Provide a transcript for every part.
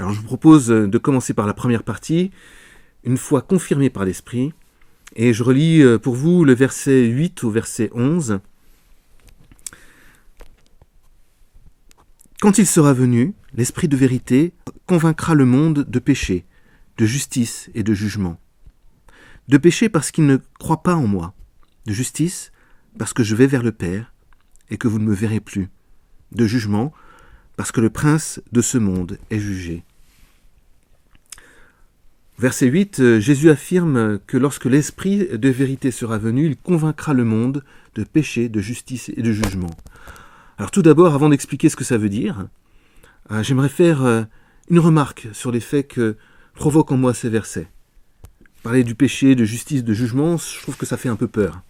Alors je vous propose de commencer par la première partie, une foi confirmée par l'Esprit, et je relis pour vous le verset 8 au verset 11. Quand il sera venu, l'Esprit de vérité convaincra le monde de péché, de justice et de jugement. De péché parce qu'il ne croit pas en moi, de justice parce que je vais vers le Père et que vous ne me verrez plus, de jugement parce que le prince de ce monde est jugé. Verset 8, Jésus affirme que lorsque l'Esprit de vérité sera venu, il convaincra le monde de péché, de justice et de jugement. Alors tout d'abord, avant d'expliquer ce que ça veut dire, j'aimerais faire une remarque sur les faits que provoquent en moi ces versets. Parler du péché, de justice, de jugement, je trouve que ça fait un peu peur.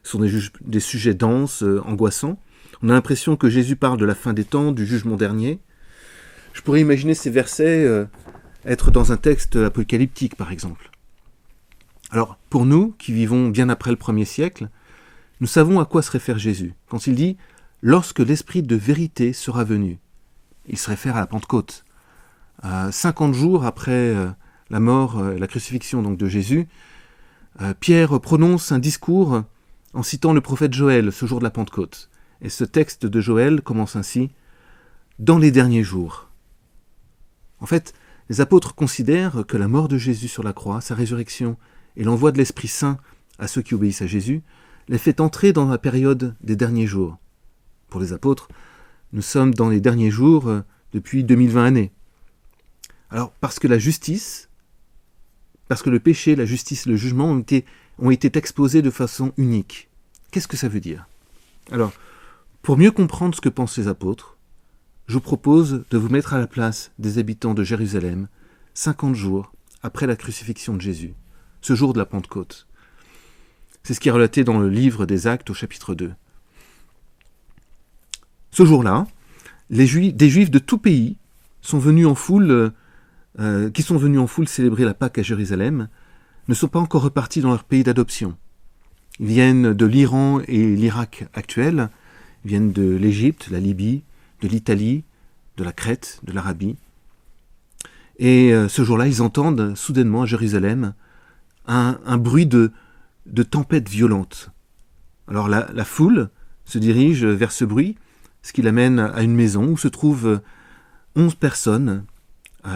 Ce sont des sujets denses, angoissants. On a l'impression que Jésus parle de la fin des temps, du jugement dernier. Je pourrais imaginer ces versets être dans un texte apocalyptique, par exemple. Alors, pour nous, qui vivons bien après le 1er siècle, nous savons à quoi se réfère Jésus. Quand il dit « lorsque l'Esprit de vérité sera venu », il se réfère à la Pentecôte. 50 jours après la mort, la crucifixion donc, de Jésus, Pierre prononce un discours en citant le prophète Joël, ce jour de la Pentecôte. Et ce texte de Joël commence ainsi « dans les derniers jours ». En fait, les apôtres considèrent que la mort de Jésus sur la croix, sa résurrection et l'envoi de l'Esprit Saint à ceux qui obéissent à Jésus, les fait entrer dans la période des derniers jours. Pour les apôtres, nous sommes dans les derniers jours depuis 2020 années. Alors, parce que la justice, parce que le péché, la justice et le jugement ont été exposés de façon unique. Qu'est-ce que ça veut dire ? Alors, pour mieux comprendre ce que pensent les apôtres, je vous propose de vous mettre à la place des habitants de Jérusalem 50 jours après la crucifixion de Jésus, ce jour de la Pentecôte. C'est ce qui est relaté dans le livre des Actes au chapitre 2. Ce jour-là, des Juifs de tout pays qui sont venus en foule célébrer la Pâque à Jérusalem, ne sont pas encore repartis dans leur pays d'adoption. Ils viennent de l'Iran et l'Irak actuels, ils viennent de l'Égypte, la Libye, de l'Italie, de la Crète, de l'Arabie. Et ce jour-là, ils entendent soudainement à Jérusalem un bruit de tempête violente. Alors la foule se dirige vers ce bruit, ce qui l'amène à une maison où se trouvent 11 personnes,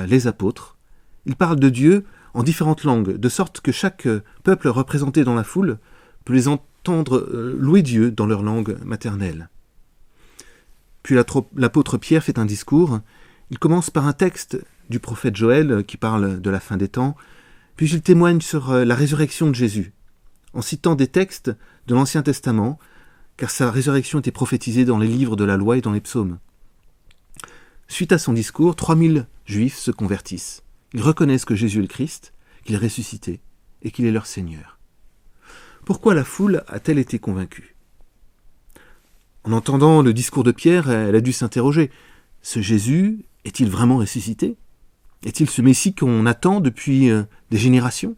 les apôtres. Ils parlent de Dieu en différentes langues, de sorte que chaque peuple représenté dans la foule peut les entendre louer Dieu dans leur langue maternelle. Puis l'apôtre Pierre fait un discours. Il commence par un texte du prophète Joël qui parle de la fin des temps, puis il témoigne sur la résurrection de Jésus, en citant des textes de l'Ancien Testament, car sa résurrection était prophétisée dans les livres de la loi et dans les psaumes. Suite à son discours, 3000 Juifs se convertissent. Ils reconnaissent que Jésus est le Christ, qu'il est ressuscité et qu'il est leur Seigneur. Pourquoi la foule a-t-elle été convaincue ? En entendant le discours de Pierre, elle a dû s'interroger. Ce Jésus est-il vraiment ressuscité ? Est-il ce Messie qu'on attend depuis des générations ?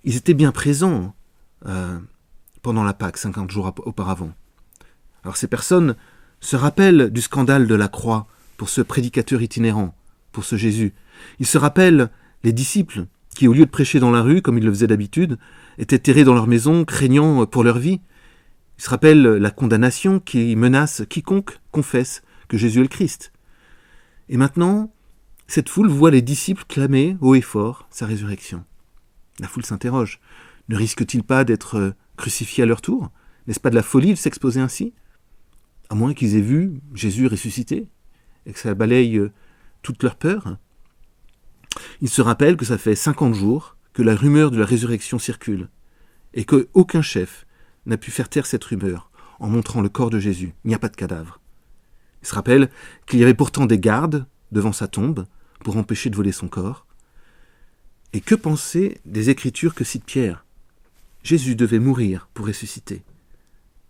Ils étaient bien présents pendant la Pâque, 50 jours auparavant. Alors ces personnes se rappellent du scandale de la croix pour ce prédicateur itinérant, pour ce Jésus. Ils se rappellent les disciples qui, au lieu de prêcher dans la rue, comme ils le faisaient d'habitude, étaient terrés dans leur maison, craignant pour leur vie. Ils se rappellent la condamnation qui menace quiconque confesse que Jésus est le Christ. Et maintenant, cette foule voit les disciples clamer haut et fort sa résurrection. La foule s'interroge. Ne risquent-ils pas d'être crucifiés à leur tour ? N'est-ce pas de la folie de s'exposer ainsi ? À moins qu'ils aient vu Jésus ressuscité et que ça balaye toute leur peur. Ils se rappellent que ça fait 50 jours que la rumeur de la résurrection circule et qu'aucun chef n'a pu faire taire cette rumeur en montrant le corps de Jésus. Il n'y a pas de cadavre. Ils se rappellent qu'il y avait pourtant des gardes devant sa tombe pour empêcher de voler son corps. Et que penser des écritures que cite Pierre ? Jésus devait mourir pour ressusciter.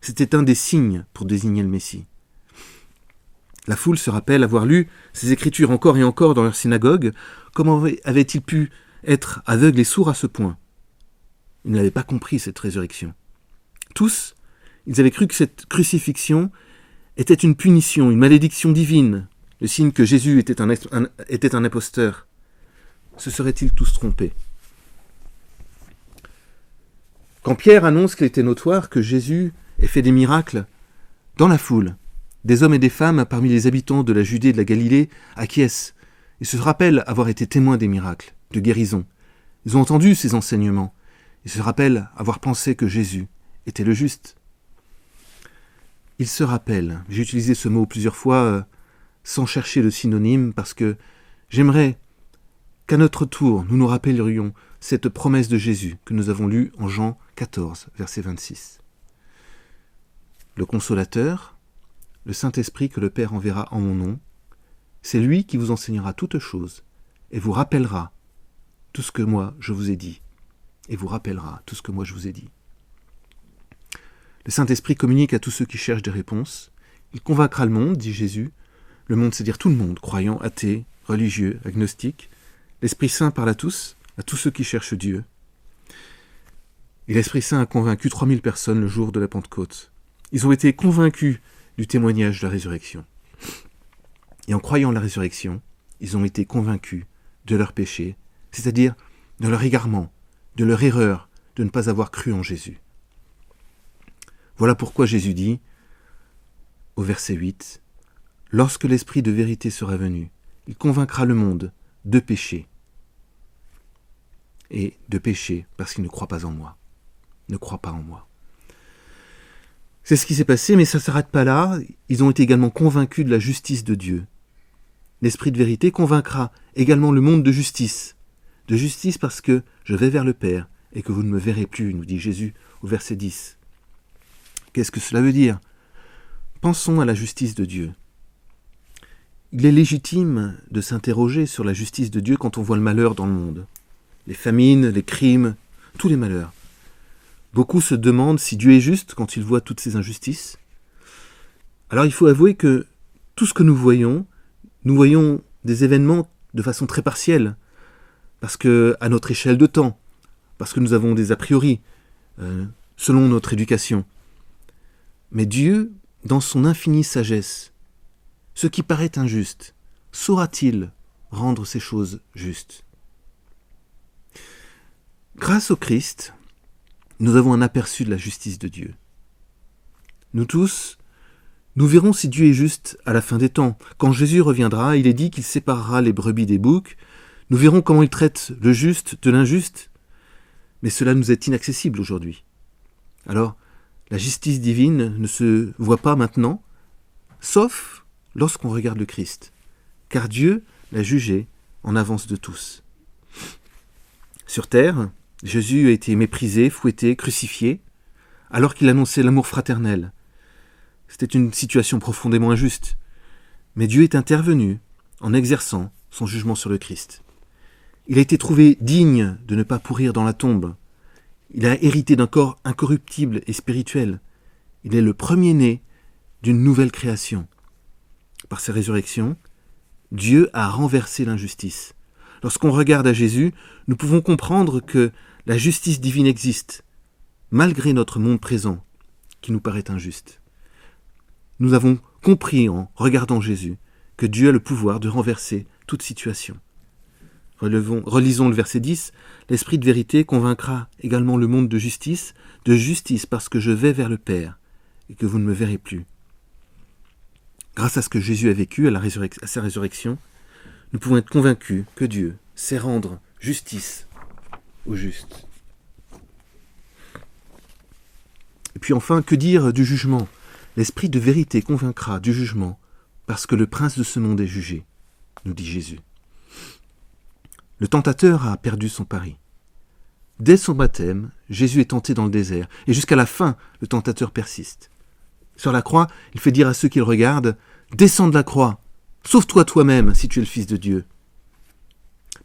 C'était un des signes pour désigner le Messie. La foule se rappelle avoir lu ces écritures encore et encore dans leur synagogue. Comment avaient-ils pu être aveugles et sourds à ce point ? Ils n'avaient pas compris cette résurrection. Tous, ils avaient cru que cette crucifixion était une punition, une malédiction divine, le signe que Jésus était un imposteur, se seraient-ils tous trompés? Quand Pierre annonce qu'il était notoire que Jésus ait fait des miracles, dans la foule, des hommes et des femmes parmi les habitants de la Judée et de la Galilée acquiescent et se rappellent avoir été témoins des miracles, de guérison. Ils ont entendu ces enseignements et se rappellent avoir pensé que Jésus était le juste. Ils se rappellent. J'ai utilisé ce mot plusieurs fois sans chercher le synonyme parce que j'aimerais qu'à notre tour, nous nous rappellerions cette promesse de Jésus que nous avons lue en Jean 14, verset 26. Le Consolateur, le Saint-Esprit que le Père enverra en mon nom, c'est lui qui vous enseignera toutes choses et vous rappellera tout ce que moi je vous ai dit. Et vous rappellera tout ce que moi je vous ai dit. Le Saint-Esprit communique à tous ceux qui cherchent des réponses. Il convaincra le monde, dit Jésus. Le monde, c'est-à-dire tout le monde, croyants, athées, religieux, agnostiques. L'Esprit Saint parle à tous ceux qui cherchent Dieu. Et l'Esprit Saint a convaincu 3000 personnes le jour de la Pentecôte. Ils ont été convaincus du témoignage de la résurrection. Et en croyant la résurrection, ils ont été convaincus de leur péché, c'est-à-dire de leur égarement, de leur erreur de ne pas avoir cru en Jésus. Voilà pourquoi Jésus dit, au verset 8, « Lorsque l'Esprit de vérité sera venu, il convaincra le monde de péché. » Et de péché parce qu'il ne croit pas en moi. Ne croit pas en moi. C'est ce qui s'est passé, mais ça ne s'arrête pas là. Ils ont été également convaincus de la justice de Dieu. L'Esprit de vérité convaincra également le monde de justice. De justice parce que je vais vers le Père et que vous ne me verrez plus, nous dit Jésus au verset 10. Qu'est-ce que cela veut dire? Pensons à la justice de Dieu. Il est légitime de s'interroger sur la justice de Dieu quand on voit le malheur dans le monde. Les famines, les crimes, tous les malheurs. Beaucoup se demandent si Dieu est juste quand ils voient toutes ces injustices. Alors il faut avouer que tout ce que nous voyons des événements de façon très partielle, parce que à notre échelle de temps, parce que nous avons des a priori, selon notre éducation. Mais Dieu, dans son infinie sagesse, ce qui paraît injuste, saura-t-il rendre ces choses justes? Grâce au Christ, nous avons un aperçu de la justice de Dieu. Nous tous, nous verrons si Dieu est juste à la fin des temps. Quand Jésus reviendra, il est dit qu'il séparera les brebis des boucs. Nous verrons comment il traite le juste de l'injuste. Mais cela nous est inaccessible aujourd'hui. Alors, la justice divine ne se voit pas maintenant, sauf lorsqu'on regarde le Christ, car Dieu l'a jugé en avance de tous. Sur terre, Jésus a été méprisé, fouetté, crucifié, alors qu'il annonçait l'amour fraternel. C'était une situation profondément injuste, mais Dieu est intervenu en exerçant son jugement sur le Christ. Il a été trouvé digne de ne pas pourrir dans la tombe. Il a hérité d'un corps incorruptible et spirituel. Il est le premier-né d'une nouvelle création. Par sa résurrection, Dieu a renversé l'injustice. Lorsqu'on regarde à Jésus, nous pouvons comprendre que la justice divine existe, malgré notre monde présent, qui nous paraît injuste. Nous avons compris en regardant Jésus que Dieu a le pouvoir de renverser toute situation. Relisons le verset 10. « L'Esprit de vérité convaincra également le monde de justice parce que je vais vers le Père et que vous ne me verrez plus. » Grâce à ce que Jésus a vécu, à sa résurrection, nous pouvons être convaincus que Dieu sait rendre justice aux justes. Et puis enfin, que dire du jugement? L'Esprit de vérité convaincra du jugement parce que le prince de ce monde est jugé, nous dit Jésus. Le tentateur a perdu son pari. Dès son baptême, Jésus est tenté dans le désert, et jusqu'à la fin, le tentateur persiste. Sur la croix, il fait dire à ceux qui le regardent « Descends de la croix, sauve-toi toi-même si tu es le Fils de Dieu ».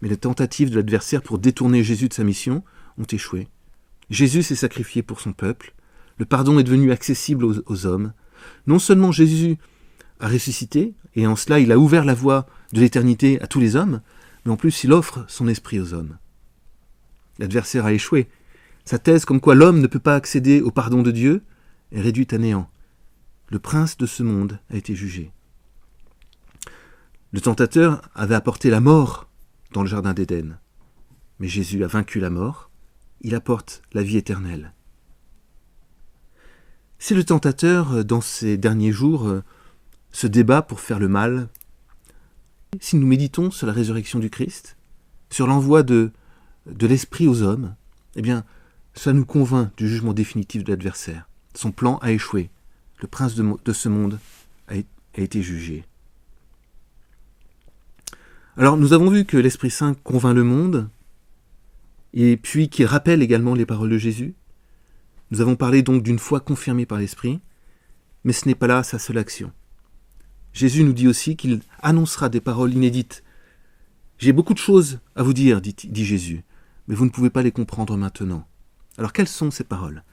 Mais les tentatives de l'adversaire pour détourner Jésus de sa mission ont échoué. Jésus s'est sacrifié pour son peuple, le pardon est devenu accessible aux hommes. Non seulement Jésus a ressuscité, et en cela il a ouvert la voie de l'éternité à tous les hommes, mais en plus il offre son esprit aux hommes. L'adversaire a échoué. Sa thèse comme quoi l'homme ne peut pas accéder au pardon de Dieu est réduite à néant. Le prince de ce monde a été jugé. Le tentateur avait apporté la mort dans le jardin d'Éden. Mais Jésus a vaincu la mort, il apporte la vie éternelle. Si le tentateur, dans ces derniers jours, se débat pour faire le mal, si nous méditons sur la résurrection du Christ, sur l'envoi de l'Esprit aux hommes, eh bien, ça nous convainc du jugement définitif de l'adversaire. Son plan a échoué. Le prince de ce monde a été jugé. Alors, nous avons vu que l'Esprit Saint convainc le monde, et puis qu'il rappelle également les paroles de Jésus. Nous avons parlé donc d'une foi confirmée par l'Esprit, mais ce n'est pas là sa seule action. Jésus nous dit aussi qu'il annoncera des paroles inédites. J'ai beaucoup de choses à vous dire, dit Jésus, mais vous ne pouvez pas les comprendre maintenant. Alors quelles sont ces paroles ?